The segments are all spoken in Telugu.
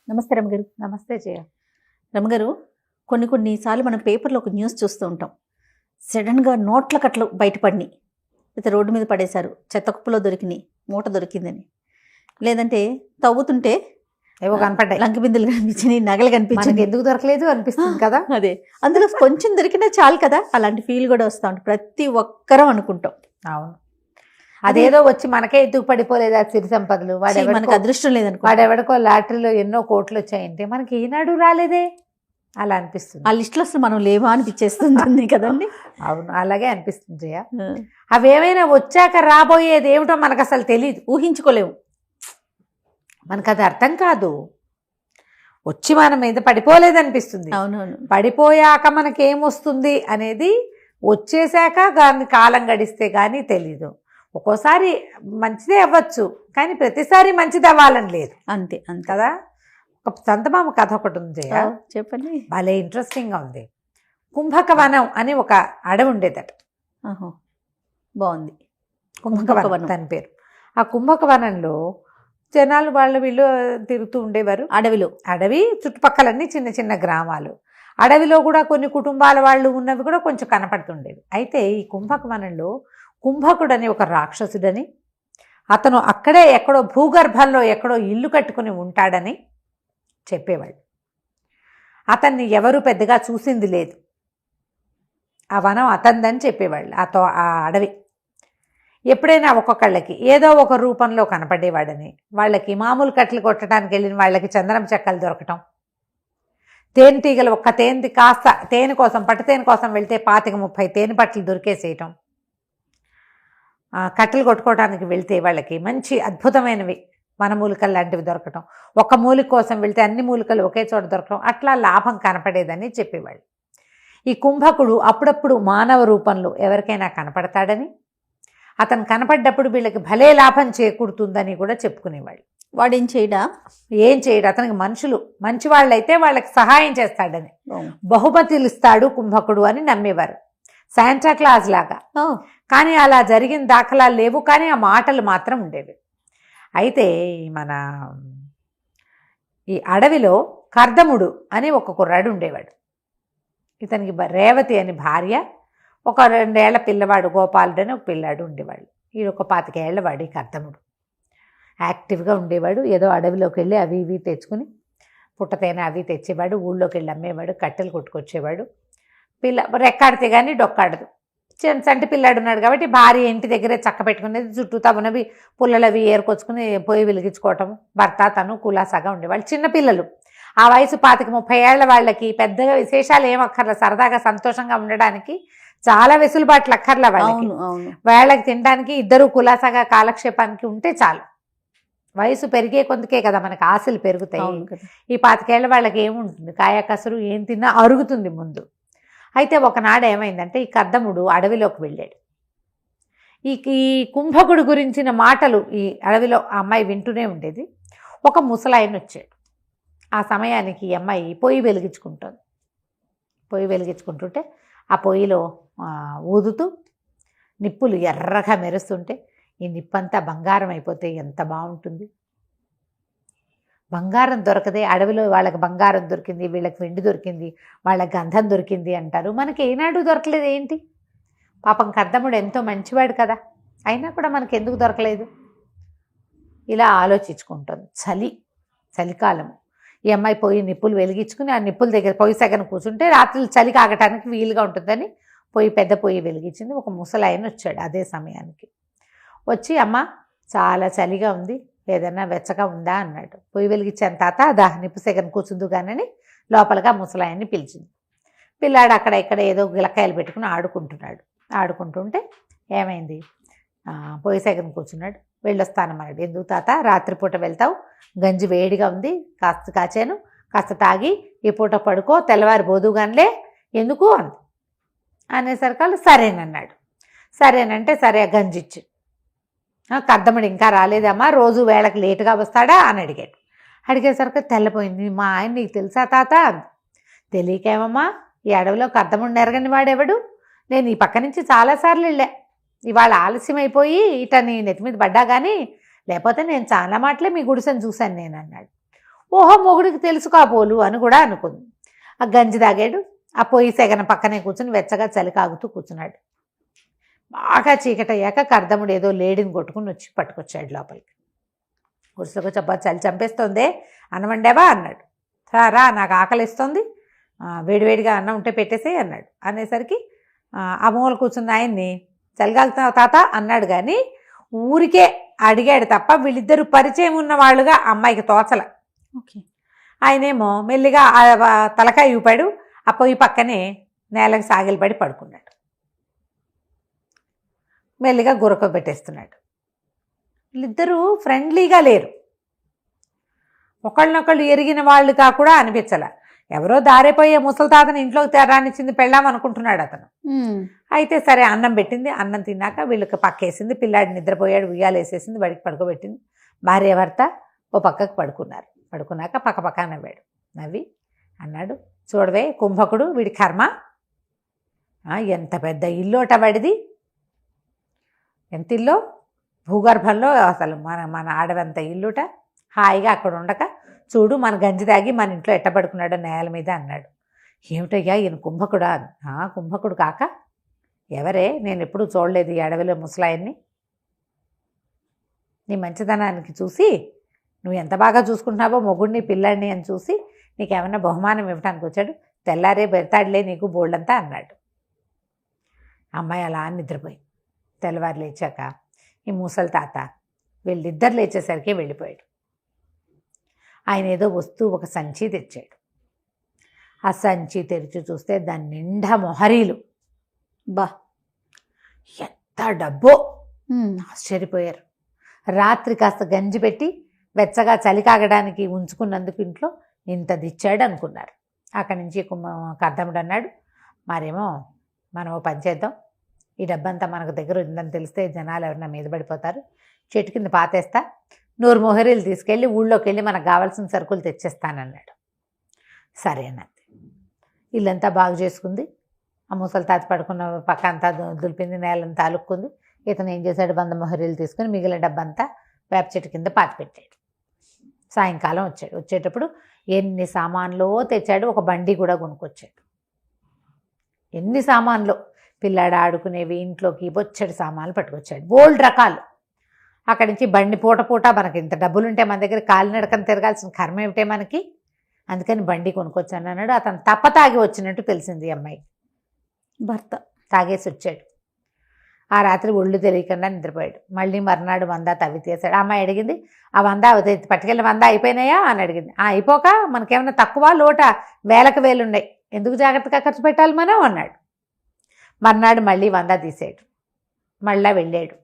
నమస్తే రమగారు. నమస్తే జయ. రమగారు, కొన్నిసార్లు మనం పేపర్లో ఒక న్యూస్ చూస్తూ ఉంటాం. సడన్గా నోట్ల కట్టలు బయటపడినాయి, అయితే రోడ్డు మీద పడేశారు, చెత్త కుప్పలో దొరికినాయి, మూట దొరికిందని. లేదంటే తవ్వుతుంటే ఏవో కనపడ్డాయి, లంకి బిందులు కనిపించినాయి, నగలు కనిపించింది. ఎందుకు దొరకలేదు అనిపిస్తుంది కదా. అదే, అందులో కొంచెం దొరికినా చాలు కదా, అలాంటి ఫీల్ కూడా వస్తూ ఉంటుంది. ప్రతి ఒక్కరం అనుకుంటాం. అవును, అదేదో వచ్చి మనకే ఎత్తుకు పడిపోలేదు ఆ సిరి సంపదలు. మనకు అదృష్టం లేదనుకో. వాడెవడికో లాటరీలో ఎన్నో కోట్లు వచ్చాయంటే మనకి ఈనాడు రాలేదే అలా అనిపిస్తుంది. ఆ లిస్టులో అసలు మనం లేవా అనిపించేస్తుంది కదండి. అవును, అలాగే అనిపిస్తుంది జయ. అవేమైనా వచ్చాక రాబోయేది ఏమిటో మనకు అసలు తెలియదు, ఊహించుకోలేము. మనకు అది అర్థం కాదు. వచ్చి మన మీద పడిపోలేదనిపిస్తుంది. అవునవును, పడిపోయాక మనకేమొస్తుంది అనేది వచ్చేసాక దాన్ని కాలం గడిస్తే కానీ తెలీదు. ఒక్కోసారి మంచిదే అవ్వచ్చు, కానీ ప్రతిసారి మంచిది అవ్వాలని లేదు. అంతే అంతే కదా. ఒక చందమామ కథ ఒకటి ఉంది జయ, చెప్పండి. భలే ఇంట్రెస్టింగ్గా ఉంది. కుంభకవనం అని ఒక అడవి ఉండేదట. బాగుంది. కుంభకవనం తన పేరు. ఆ కుంభకవనంలో జనాలు వీళ్ళు తిరుగుతూ ఉండేవారు. అడవి చుట్టుపక్కలన్నీ చిన్న చిన్న గ్రామాలు. అడవిలో కూడా కొన్ని కుటుంబాల వాళ్ళు ఉన్నవి కూడా కొంచెం కనపడుతుండేవి. అయితే ఈ కుంభకవనంలో కుంభకుడని ఒక రాక్షసుడని, అతను అక్కడే ఎక్కడో భూగర్భంలో ఎక్కడో ఇల్లు కట్టుకుని ఉంటాడని చెప్పేవాళ్ళు. అతన్ని ఎవరు పెద్దగా చూసింది లేదు. ఆ వనం అతందని చెప్పేవాళ్ళు. ఆ అడవి ఎప్పుడైనా ఒక్కొక్కళ్ళకి ఏదో ఒక రూపంలో కనపడేవాడని, వాళ్ళకి మామూలు కట్టలు కొట్టడానికి వెళ్ళిన వాళ్ళకి చందనం చెక్కలు దొరకటం, తేనెటీగలు ఒక్క తేనె కాస్త తేనె కోసం పట్టుతేనె కోసం వెళ్తే 25-30 తేనె పట్టలు దొరికేసేయటం, కట్టెలు కొట్టుకోవడానికి వెళ్తే వాళ్ళకి మంచి అద్భుతమైనవి వనమూలికలు లాంటివి దొరకటం, ఒక మూలిక కోసం వెళ్తే అన్ని మూలికలు ఒకే చోట దొరకటం, అట్లా లాభం కనపడేదని చెప్పేవాళ్ళు. ఈ కుంభకుడు అప్పుడప్పుడు మానవ రూపంలో ఎవరికైనా కనపడతాడని, అతను కనపడ్డప్పుడు వీళ్ళకి భలే లాభం చేకూరుతుందని కూడా చెప్పుకునేవాళ్ళు. వాడేం చేయడా? ఏం చేయడు. అతనికి మనుషులు మంచి వాళ్ళైతే వాళ్ళకి సహాయం చేస్తాడని, బహుమతులు ఇస్తాడు కుంభకుడు అని నమ్మేవారు, శాంటా క్లాజ్ లాగా. కానీ అలా జరిగిన దాఖలాలు లేవు, కానీ ఆ మాటలు మాత్రం ఉండేవి. అయితే ఈ అడవిలో కర్దముడు అని ఒక కుర్రాడు ఉండేవాడు. ఇతనికి రేవతి అని భార్య, ఒక 2 ఏళ్ల పిల్లవాడు గోపాలుడు అని ఒక పిల్లాడు ఉండేవాడు. ఈ ఒక 25 ఏళ్ల వాడు ఈ కర్దముడు. యాక్టివ్గా ఉండేవాడు. ఏదో అడవిలోకి వెళ్ళి అవి ఇవి తెచ్చుకుని పుట్టతేనె అవి తెచ్చేవాడు, ఊళ్ళోకి వెళ్ళి అమ్మేవాడు, కట్టెలు కొట్టుకొచ్చేవాడు. రెక్కాడితే కానీ డొక్కాడదు. చంటి పిల్లాడు ఉన్నాడు కాబట్టి భార్య ఇంటి దగ్గరే చక్క పెట్టుకునేది, చుట్టూ తవ్వునవి పుల్లలవి ఏరుకొచ్చుకుని పొయ్యి వెలిగించుకోవటం, భర్త తను కులాసాగా ఉండేవాళ్ళు. చిన్నపిల్లలు ఆ వయసు 25-30 ఏళ్ల వాళ్ళకి పెద్దగా విశేషాలు ఏమక్కర్ల, సరదాగా సంతోషంగా ఉండడానికి చాలా వెసులుబాట్లు అక్కర్ల వాళ్ళకి. వాళ్ళకి తినడానికి ఇద్దరు కులాసాగా కాలక్షేపానికి ఉంటే చాలు. వయసు పెరిగే కొందుకే కదా మనకు ఆశలు పెరుగుతాయి. ఈ 25 ఏళ్ల వాళ్ళకి ఏముంటుంది, కాయ కసరు ఏం తిన్నా అరుగుతుంది ముందు. అయితే ఒకనాడు ఏమైందంటే ఈ కర్దముడు అడవిలోకి వెళ్ళాడు. ఈ కుంభకుడు గురించిన మాటలు ఈ అడవిలో ఆ అమ్మాయి వింటూనే ఉండేది. ఒక ముసలాయన వచ్చాడు. ఆ సమయానికి ఈ అమ్మాయి పొయ్యి వెలిగించుకుంటుంది. పొయ్యి వెలిగించుకుంటుంటే ఆ పొయ్యిలో ఊదుతూ నిప్పులు ఎర్రగా మెరుస్తుంటే, ఈ నిప్పంతా బంగారం అయిపోతే ఎంత బాగుంటుంది. బంగారం దొరకదే, అడవిలో వాళ్ళకి బంగారం దొరికింది, వీళ్ళకి వెండి దొరికింది, వాళ్ళకి గంధం దొరికింది అంటారు. మనకి ఏనాడు దొరకలేదు ఏంటి? పాపం కర్దముడు ఎంతో మంచివాడు కదా, అయినా కూడా మనకి ఎందుకు దొరకలేదు? ఇలా ఆలోచించుకుంటుంది. చలికాలము. ఈ అమ్మాయి పొయ్యి నిప్పులు వెలిగించుకుని ఆ నిప్పుల దగ్గర పొయ్యి సగన కూర్చుంటే రాత్రులు చలి కాగటానికి వీలుగా ఉంటుందని పెద్ద పొయ్యి వెలిగించింది. ఒక ముసలాయన వచ్చాడు అదే సమయానికి. వచ్చి అమ్మ చాలా చలిగా ఉంది, ఏదన్నా వెచ్చగా ఉందా అన్నాడు. పొయ్యి వెలిగించాను తాత, నిప్పు సెగను కూర్చుందు కానీ లోపలగా ముసలాయన్ని పిలిచింది. పిల్లాడు అక్కడ ఇక్కడ ఏదో గిలకాయలు పెట్టుకుని ఆడుకుంటుంటే ఏమైంది, పొయ్యి సెగను కూర్చున్నాడు. వెళ్ళొస్తానన్నాడు. ఎందుకు తాత, రాత్రిపూట వెళ్తావు, గంజి వేడిగా ఉంది, కాస్త కాచాను, కాస్త తాగి ఈ పూట పడుకో, తెల్లవారి బోదుగానిలే ఎందుకు అనేసరికి సరేనన్నాడు. సరేనంటే సరే గంజి ఇచ్చి, కర్దముడు ఇంకా రాలేదమ్మా, రోజు వేళకి లేటుగా వస్తాడా అని అడిగాడు. అడిగేసరికి తెల్లపోయింది. మా ఆయన నీకు తెలుసా తాత? తెలియకేమమ్మా, ఈ అడవిలో కర్దముడిని ఎరగని వాడెవడు, నేను ఈ పక్క నుంచి చాలాసార్లు వెళ్ళా, ఇవాళ ఆలస్యం అయిపోయి ఇట నీ నెత్తి మీద పడ్డా కానీ లేకపోతే నేను చాలా మాటలే మీ గుడిసెని చూశాను నేను అన్నాడు. ఓహో మొగుడికి తెలుసు కాబోలు అని కూడా అనుకుంది. ఆ గంజి తాగాడు. ఆ పొయ్యి సెగన పక్కనే కూర్చుని వెచ్చగా చలి కాగుతూ కూర్చున్నాడు. బాగా చీకటయ్యాక కర్దముడు ఏదో లేడీని కొట్టుకుని వచ్చి పట్టుకొచ్చాడు లోపలికి. గుడిసెలకు చెప్పా చలి చంపేస్తోందే, అన్నం వండావా అన్నాడు. రా నాకు ఆకలిస్తుంది, వేడివేడిగా అన్నం ఉంటే పెట్టేసే అన్నాడు. అనేసరికి ఆ మూల కూర్చున్న ఆయన్ని చలిగాలుతున్నావు తాత అన్నాడు. కానీ ఊరికే అడిగాడు తప్ప వీళ్ళిద్దరూ పరిచయం ఉన్న వాళ్ళుగా అమ్మాయికి తోచల. ఓకే. ఆయనేమో మెల్లిగా తలకాయ ఊపాడు. ఆ పొయ్యి పక్కనే నేలకు సాగిలపడి పడుకున్నాడు. మెల్లిగా గురక పెట్టేస్తున్నాడు. వీళ్ళిద్దరూ ఫ్రెండ్లీగా లేరు, ఒకళ్ళనొకళ్ళు ఎరిగిన వాళ్ళుగా కూడా అనిపించాల. ఎవరో దారిపోయే ముసలి తాతని ఇంట్లోకి రానిచ్చింది పెళ్ళాం అనుకుంటున్నాడు అతను. అయితే సరే అన్నం పెట్టింది. అన్నం తిన్నాక వీళ్ళకి పక్కేసింది. పిల్లాడి నిద్రపోయాడు, ఉయ్యాలేసేసింది, బడికి పడుకోబెట్టింది. భార్య భర్త ఓ పక్కకు పడుకున్నారు. పడుకున్నాక పక్క నవ్వాడు. నవ్వి అన్నాడు, చూడవే కుంభకుడు, వీడి కర్మ, ఎంత పెద్ద ఇల్లోట వాడిది. ఎంత ఇల్లో, భూగర్భంలో అసలు మన ఆడవంత ఇల్లుట. హాయిగా అక్కడ ఉండక చూడు మన గంజి తాగి మన ఇంట్లో ఎట్టబడుకున్నాడో నేల మీద అన్నాడు. ఏమిటయ్యా ఈయన కుంభకుడా? కుంభకుడు కాక ఎవరే, నేను ఎప్పుడూ చూడలేదు ఈ అడవిలో ముసలాయన్ని. నీ మంచితనానికి చూసి, నువ్వు ఎంత బాగా చూసుకుంటున్నావో మొగుడిని పిల్లాడిని అని చూసి నీకేమన్నా బహుమానం ఇవ్వడానికి వచ్చాడు. తెల్లారే పెడతాడులే నీకు బోల్డంతా అన్నాడు. అమ్మాయి అలా నిద్రపోయింది. తెల్లవారు లేచాక ఈ ముసలి తాత వీళ్ళిద్దరు లేచేసరికి వెళ్ళిపోయాడు. ఆయన ఏదో వస్తువు ఒక సంచి తెచ్చాడు. ఆ సంచి తెరిచి చూస్తే దాని నిండా మొహరీలు. బా ఎంత డబ్బో! ఆశ్చర్యపోయారు. రాత్రి కాస్త గంజి పెట్టి వెచ్చగా చలి కాగడానికి ఉంచుకున్నందుకు ఇంట్లో ఇంత దిచ్చాడు అనుకున్నారు. అక్కడి నుంచి కర్దముడు అన్నాడు, మరేమో మనం పని చేద్దాం, ఈ డబ్బంతా మనకు దగ్గర ఉందని తెలిస్తే జనాలు ఎవరన్నా మీద పడిపోతారు, చెట్టు కింద పాతేస్తా, 100 మొహరీలు తీసుకెళ్ళి ఊళ్ళోకి వెళ్ళి మనకు కావాల్సిన సరుకులు తెచ్చేస్తానన్నాడు. సరే అన్నది. ఇల్లంతా బాగు చేసుకుంది. ఆ ముసలి తాత పడుకున్న పక్క అంతా దులిపింది, నేలంతా అలుక్కుంది. ఇతను ఏం చేశాడు, 100 మొహరీలు తీసుకుని మిగిలిన డబ్బంతా వేప చెట్టు కింద పాతి పెట్టాడు. సాయంకాలం వచ్చాడు. వచ్చేటప్పుడు ఎన్ని సామాన్లో తెచ్చాడు. ఒక బండి కూడా కొనుక్కొచ్చాడు. ఎన్ని సామాన్లు, పిల్లాడు ఆడుకునేవి, ఇంట్లోకి బొచ్చడి సామాన్లు పట్టుకొచ్చాడు, బోల్డ్ రకాలు. అక్కడి నుంచి బండి పూట మనకి ఇంత డబ్బులుంటే మన దగ్గర కాలినడకని తిరగాల్సిన కర్మ ఏమిటే మనకి, అందుకని బండి కొనుక్కొచ్చాను అన్నాడు. అతను తప్ప తాగి వచ్చినట్టు తెలిసింది అమ్మాయి. భర్త తాగేసి వచ్చాడు. ఆ రాత్రి ఒళ్ళు తెలియకుండా నిద్రపోయాడు. మళ్ళీ మర్నాడు 100 తవ్వి తీసాడు. అమ్మాయి అడిగింది, ఆ 100 పట్టుకెళ్ళి 100 అయిపోయినాయా అని అడిగింది. అయిపోక మనకేమన్నా తక్కువ లోట, వేలకు వేలున్నాయి, ఎందుకు జాగ్రత్తగా ఖర్చు పెట్టాలి మనం అన్నాడు. మర్నాడు మళ్ళీ 100 తీసాడు. మళ్ళా వెళ్ళాడు.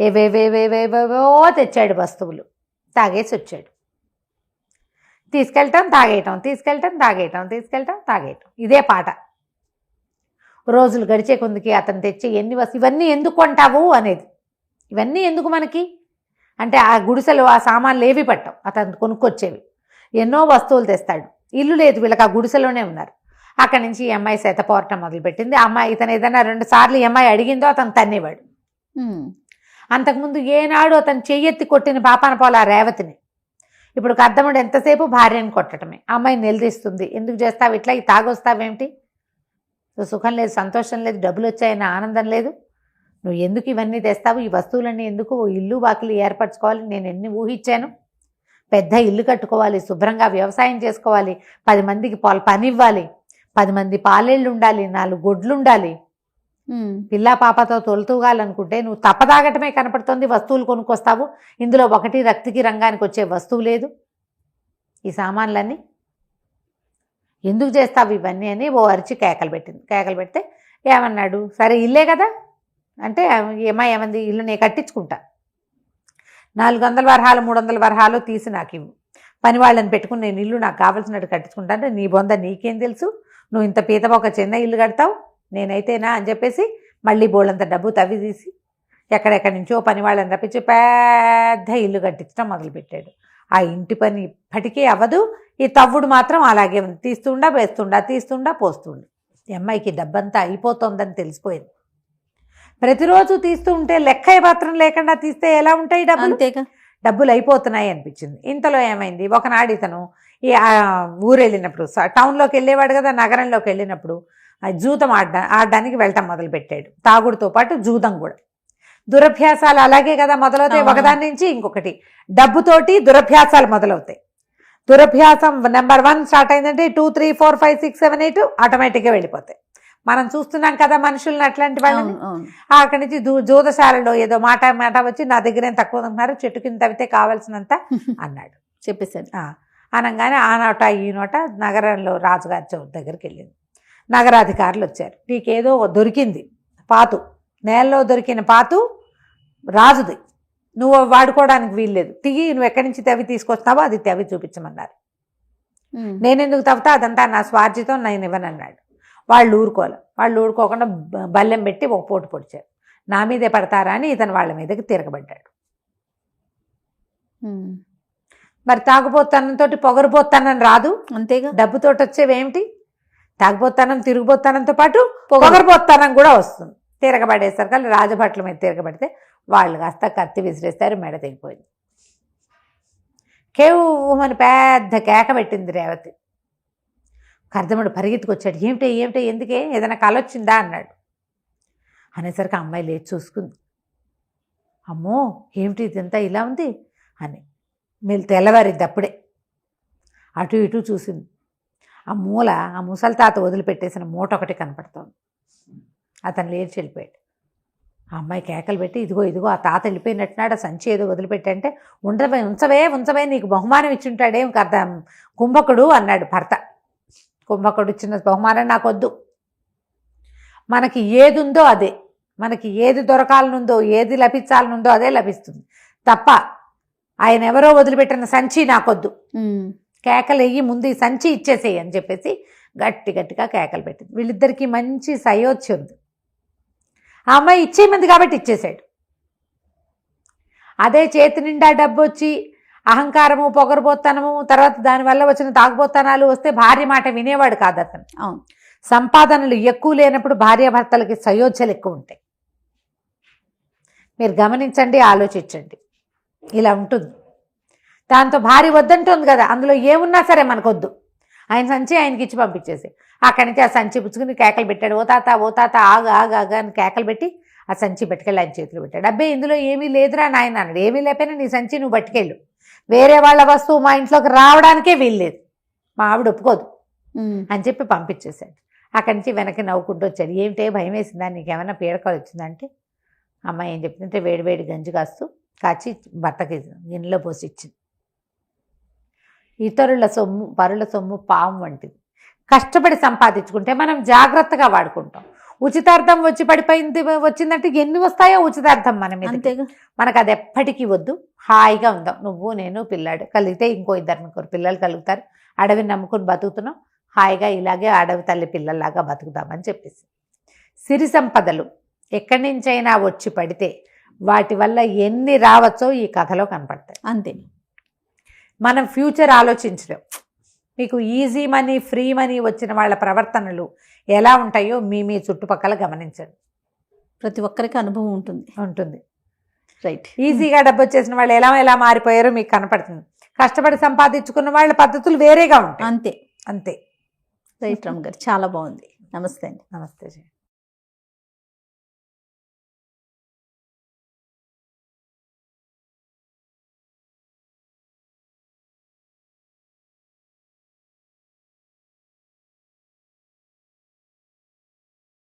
ఏవేవేవేవేవేవో తెచ్చాడు వస్తువులు. తాగేసి వచ్చాడు. తీసుకెళ్ళటం తాగేయటం, తీసుకెళ్ళటం తాగేయటం, తీసుకెళ్ళటం తాగేయటం, ఇదే పాట. రోజులు గడిచే కొందికి అతను తెచ్చి ఇవన్నీ ఎందుకు కొంటావు అనేది, ఇవన్నీ ఎందుకు మనకి అంటే, ఆ గుడిసెలు ఆ సామాన్లు ఏవి పట్టవు, అతను కొనుక్కొచ్చేవి. ఎన్నో వస్తువులు తెస్తాడు. ఇల్లు లేదు వీళ్ళకి, ఆ గుడిసెలోనే ఉన్నారు. అక్కడి నుంచి ఈ అమ్మాయి శాత పోరటం మొదలుపెట్టింది. ఆ అమ్మాయి ఇతను ఏదైనా 2 సార్లు ఈ అమ్మాయి అడిగిందో అతను తన్నేవాడు. అంతకుముందు ఏనాడు అతను చెయ్యెత్తి కొట్టిన పాపాన పోలా రేవతిని. ఇప్పుడు కర్దముడు ఎంతసేపు భార్యని కొట్టడమే. అమ్మాయి నిలదీస్తుంది, ఎందుకు చేస్తావు ఇట్లా, ఈ తాగొస్తావేమిటి, సుఖం లేదు, సంతోషం లేదు, డబ్బులు వచ్చాయన్న ఆనందం లేదు, నువ్వు ఎందుకు ఇవన్నీ తెస్తావు, ఈ వస్తువులన్నీ ఎందుకు, ఇల్లు వాకిలి ఏర్పరచుకోవాలి, నేను ఎన్ని ఊహించాను, పెద్ద ఇల్లు కట్టుకోవాలి, శుభ్రంగా వ్యవసాయం చేసుకోవాలి, 10 మందికి పని ఇవ్వాలి, 10 మంది పాలేళ్ళు ఉండాలి, 4 గొడ్లు ఉండాలి, పిల్లా పాపతో తొలుతూగాలనుకుంటే నువ్వు తప్పదాగటమే కనపడుతుంది, వస్తువులు కొనుక్కొస్తావు, ఇందులో ఒకటి రక్తికి రంగానికి వచ్చే వస్తువు లేదు, ఈ సామాన్లన్నీ ఎందుకు చేస్తావు ఇవన్నీ అని ఓ అరిచి కేకలు పెట్టింది. కేకలు పెడితే ఏమన్నాడు, సరే ఇల్లే కదా అంటే, ఏమంది, ఇల్లు నేను కట్టించుకుంటా, 400 వరహాలు 300 వరహాలు తీసి నాకు ఇవ్వు, పని వాళ్ళని పెట్టుకుని నేను ఇల్లు నాకు కావాల్సినట్టు కట్టించుకుంటా అంటే, నీ బొంద నీకేం తెలుసు, నువ్వు ఇంత పీతవ ఒక చిన్న ఇల్లు కడతావు, నేనైతేనా అని చెప్పేసి మళ్ళీ బోళ్ళంత డబ్బు తవ్వి తీసి ఎక్కడెక్కడి నుంచో పని వాళ్ళని రప్పించి పెద్ద ఇల్లు కట్టించడం మొదలుపెట్టాడు. ఆ ఇంటి పని ఇప్పటికీ అవ్వదు, ఈ తవ్వుడు మాత్రం అలాగే ఉంది, తీస్తుండా వేస్తుండా, తీస్తుండా పోస్తుండా. ఈ అమ్మాయికి డబ్బంతా అయిపోతుందని తెలిసిపోయింది. ప్రతిరోజు తీస్తూ ఉంటే లెక్క మాత్రం లేకుండా తీస్తే ఎలా ఉంటాయి డబ్బులు, డబ్బులు అయిపోతున్నాయి అనిపించింది. ఇంతలో ఏమైంది, ఒకనాడు ఇతను ఈ ఊరు వెళ్ళినప్పుడు టౌన్లోకి వెళ్ళేవాడు కదా, నగరంలోకి వెళ్ళినప్పుడు జూదం ఆడడానికి వెళ్ళటం మొదలుపెట్టాడు. తాగుడుతో పాటు జూదం కూడా. దురభ్యాసాలు అలాగే కదా మొదలవుతాయి, ఒకదాని నుంచి ఇంకొకటి. డబ్బుతోటి దురభ్యాసాలు మొదలవుతాయి. దురభ్యాసం నెంబర్ 1 స్టార్ట్ అయిందంటే 2, 3, 4, 5, 6, 7, 8 ఆటోమేటిక్గా వెళ్ళిపోతాయి. మనం చూస్తున్నాం కదా మనుషుల్ని, అట్లాంటి వాళ్ళని. అక్కడి నుంచి జూదశాలలో ఏదో మాట వచ్చి నా దగ్గర ఏం తక్కువ ఉన్నారు, చెట్టు కింద తవ్వితే కావాల్సినంత అన్నాడు, చెప్పేశాడు. అనగానే ఆ నోట ఈ నోట నగరంలో రాజుగారి చౌతి దగ్గరికి వెళ్ళింది. నగరాధికారులు వచ్చారు. నీకేదో దొరికింది పాతు, నేలలో దొరికిన పాతు రాజుది, నువ్వు వాడుకోవడానికి వీల్లేదు, తిగి నువ్వు ఎక్కడి నుంచి తవ్వి తీసుకొస్తావో అది తవ్వి చూపించమన్నారు. నేనెందుకు తవ్వుతా, అదంతా నా స్వార్జితం, నేను ఇవ్వనన్నాడు. వాళ్ళు ఊరుకోకుండా బల్లెం పెట్టి ఒక పోటు పొడిచారు. నా మీదే పడతారా అని ఇతను వాళ్ళ మీదకి తిరగబడ్డాడు. మరి తాగుబోతనంతో పొగరుబోతనం రాదు, అంతేగా. డబ్బుతోటి వచ్చేవేమిటి, తాగుబోతనం తిరుగుబోతనంతో పాటు పొగరుబోతనం కూడా వస్తుంది. తిరగబడేసరికి రాజభట్ల మీద తిరగబడితే వాళ్ళు కాస్త కత్తి విసిరేస్తారు, మెడ తెగిపోయింది. కేవమని పెద్ద కేక పెట్టింది రేవతి. కర్దముడు పరిగెత్తుకొచ్చాడు. ఏమిటే ఎందుకే, ఏదైనా కల వచ్చిందా అన్నాడు. అనేసరికి అమ్మాయి లేచి చూసుకుంది. అమ్మో ఏమిటి ఇదంతా ఇలా ఉంది అని. మీరు తెల్లవారిద్ది అప్పుడే. అటు ఇటు చూసింది. ఆ ముసలి తాత వదిలిపెట్టేసిన మూట ఒకటి కనపడుతోంది. అతను లేచి వెళ్ళిపోయాడు. ఆ అమ్మాయి కేకలు పెట్టి ఇదిగో ఆ తాత వెళ్ళిపోయినట్టున్నాడు, ఆ సంచి ఏదో వదిలిపెట్టంటే ఉంచవే నీకు బహుమానం ఇచ్చుంటాడే కుంభకుడు అన్నాడు భర్త. కుంభకుడు ఇచ్చిన బహుమానం నాకొద్దు, మనకి ఏది ఉందో అదే, మనకి ఏది దొరకాలనుందో ఏది లభించాలనుందో అదే లభిస్తుంది తప్ప ఆయన ఎవరో వదిలిపెట్టిన సంచి నాకొద్దు. కేకలు వెయ్యి, ముందు ఈ సంచి ఇచ్చేసేయి అని చెప్పేసి గట్టిగా కేకలు పెట్టింది. వీళ్ళిద్దరికీ మంచి సయోధ్య ఉంది. ఆ అమ్మాయి ఇచ్చేయమంది కాబట్టి ఇచ్చేసాడు. అదే చేతి నిండా డబ్బు వచ్చి అహంకారము, పొగరబోత్తనము, తర్వాత దానివల్ల వచ్చిన తాగుబోత్తనాలు వస్తే భార్య మాట వినేవాడు కాదు అతను. అవును, సంపాదనలు ఎక్కువ లేనప్పుడు భార్యాభర్తలకి సయోధ్యలు ఎక్కువ ఉంటాయి. మీరు గమనించండి, ఆలోచించండి, ఇలా ఉంటుంది. దాంతో భార్య వద్దంటుంది కదా, అందులో ఏమున్నా సరే మనకొద్దు, ఆయన సంచి ఆయనకి ఇచ్చి పంపించేసి అక్కడి నుంచి ఆ సంచి పుచ్చుకుని కేకలు పెట్టాడు. ఓ తాత ఆగా అని కేకలు పెట్టి ఆ సంచి పట్టుకెళ్ళి ఆయన చేతిలో పెట్టాడు. అబ్బే ఇందులో ఏమీ లేదురా నాయన అన్నాడు. ఏమీ లేకపోయినా నీ సంచి నువ్వు పట్టుకెళ్ళు, వేరే వాళ్ళ వస్తువు మా ఇంట్లోకి రావడానికే వీల్లేదు, మా ఆవిడ ఒప్పుకోదు అని చెప్పి పంపించేశాడు. అక్కడి నుంచి వెనక్కి నవ్వుకుంటూ వచ్చాడు. ఏమిటే భయం వేసిందా, నీకేమైనా పీడకలు వచ్చిందంటే అమ్మాయి ఏం చెప్తుంటే వేడివేడి గంజి కాచి భర్తకి గిన్నెలో పోసి ఇచ్చింది. ఇతరుల సొమ్ము పరుల సొమ్ము పాము వంటిది. కష్టపడి సంపాదించుకుంటే మనం జాగ్రత్తగా వాడుకుంటాం. ఉచితార్థం వచ్చి పడిపోయింది వచ్చిందంటే ఎన్ని వస్తాయో ఉచితార్థం మన మీద, అంతేగా. మనకు అది ఎప్పటికీ వద్దు, హాయిగా ఉందాం. నువ్వు నేను పిల్లాడు కలిగితే ఇంకో 2-3 పిల్లలు కలుగుతారు, అడవిని నమ్ముకుని బతుకుతున్నాం, హాయిగా ఇలాగే అడవి తల్లి పిల్లల్లాగా బతుకుదామని చెప్పేసి. సిరి సంపదలు ఎక్కడి నుంచైనా వచ్చి పడితే వాటి వల్ల ఎన్ని రావచ్చో ఈ కథలో కనపడతాయి. అంతే. మనం ఫ్యూచర్ ఆలోచించలేం. మీకు ఈజీ మనీ, ఫ్రీ మనీ వచ్చిన వాళ్ళ ప్రవర్తనలు ఎలా ఉంటాయో మీ చుట్టుపక్కల గమనించండి. ప్రతి ఒక్కరికి అనుభవం ఉంటుంది. రైట్. ఈజీగా డబ్బు వచ్చేసిన వాళ్ళు ఎలా మారిపోయారో మీకు కనపడుతుంది. కష్టపడి సంపాదించుకున్న వాళ్ళ పద్ధతులు వేరేగా ఉంటాయి. అంతే. రైట్ రమ్మ గారు, చాలా బాగుంది. నమస్తే అండి. నమస్తే.